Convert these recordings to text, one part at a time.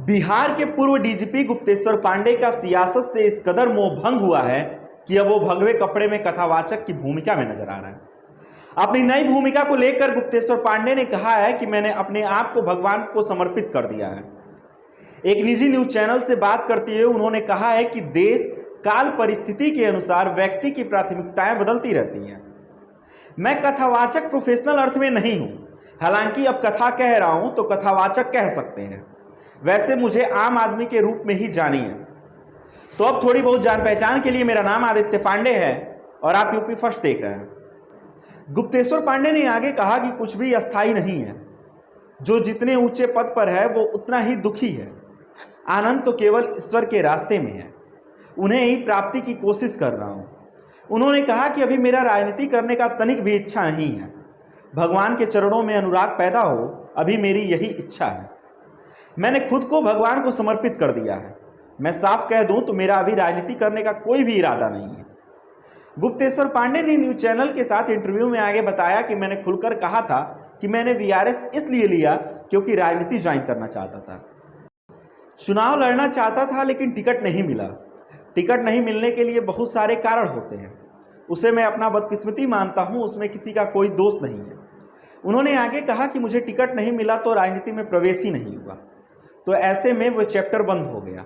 बिहार के पूर्व डीजीपी गुप्तेश्वर पांडे का सियासत से इस कदर मोह भंग हुआ है कि अब वो भगवे कपड़े में कथावाचक की भूमिका में नजर आ रहा है। अपनी नई भूमिका को लेकर गुप्तेश्वर पांडे ने कहा है कि मैंने अपने आप को भगवान को समर्पित कर दिया है। एक निजी न्यूज चैनल से बात करते हुए उन्होंने कहा है कि देश काल परिस्थिति के अनुसार व्यक्ति की प्राथमिकताएं बदलती रहती हैं। मैं कथावाचक प्रोफेशनल अर्थ में नहीं हूं, हालांकि अब कथा कह रहा हूं तो कथावाचक कह सकते हैं। वैसे मुझे आम आदमी के रूप में ही जानिए। तो अब थोड़ी बहुत जान पहचान के लिए मेरा नाम आदित्य पांडे है और आप यूपी फर्स्ट देख रहे हैं। गुप्तेश्वर पांडे ने आगे कहा कि कुछ भी अस्थायी नहीं है। जो जितने ऊंचे पद पर है वो उतना ही दुखी है। आनंद तो केवल ईश्वर के रास्ते में है, उन्हें ही प्राप्ति की कोशिश कर रहा हूँ। उन्होंने कहा कि अभी मेरा राजनीति करने का तनिक भी इच्छा नहीं है। भगवान के चरणों में अनुराग पैदा हो, अभी मेरी यही इच्छा है। मैंने खुद को भगवान को समर्पित कर दिया है। मैं साफ कह दूं तो मेरा अभी राजनीति करने का कोई भी इरादा नहीं है। गुप्तेश्वर पांडे ने न्यूज चैनल के साथ इंटरव्यू में आगे बताया कि मैंने खुलकर कहा था कि मैंने वीआरएस इसलिए लिया क्योंकि राजनीति ज्वाइन करना चाहता था। चुनाव लड़ना चाहता था लेकिन टिकट नहीं मिला। टिकट नहीं मिलने के लिए बहुत सारे कारण होते हैं, उसे मैं अपना बदकिस्मती मानता हूं, उसमें किसी का कोई दोष नहीं है। उन्होंने आगे कहा कि मुझे टिकट नहीं मिला तो राजनीति में प्रवेश ही नहीं हुआ, तो ऐसे में वो चैप्टर बंद हो गया।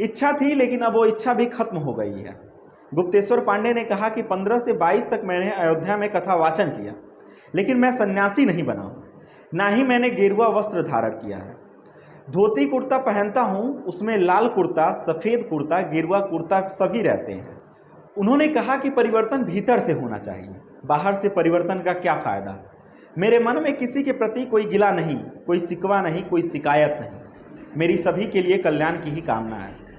इच्छा थी लेकिन अब वो इच्छा भी खत्म हो गई है। गुप्तेश्वर पांडे ने कहा कि 15 से 22 तक मैंने अयोध्या में कथा वाचन किया, लेकिन मैं सन्यासी नहीं बना हूँ, ना ही मैंने गेरुआ वस्त्र धारण किया है। धोती कुर्ता पहनता हूँ, उसमें लाल कुर्ता, सफ़ेद कुर्ता, गेरुआ कुर्ता सभी रहते हैं। उन्होंने कहा कि परिवर्तन भीतर से होना चाहिए, बाहर से परिवर्तन का क्या फ़ायदा। मेरे मन में किसी के प्रति कोई गिला नहीं, कोई शिकवा नहीं, कोई शिकायत नहीं। मेरी सभी के लिए कल्याण की ही कामना है।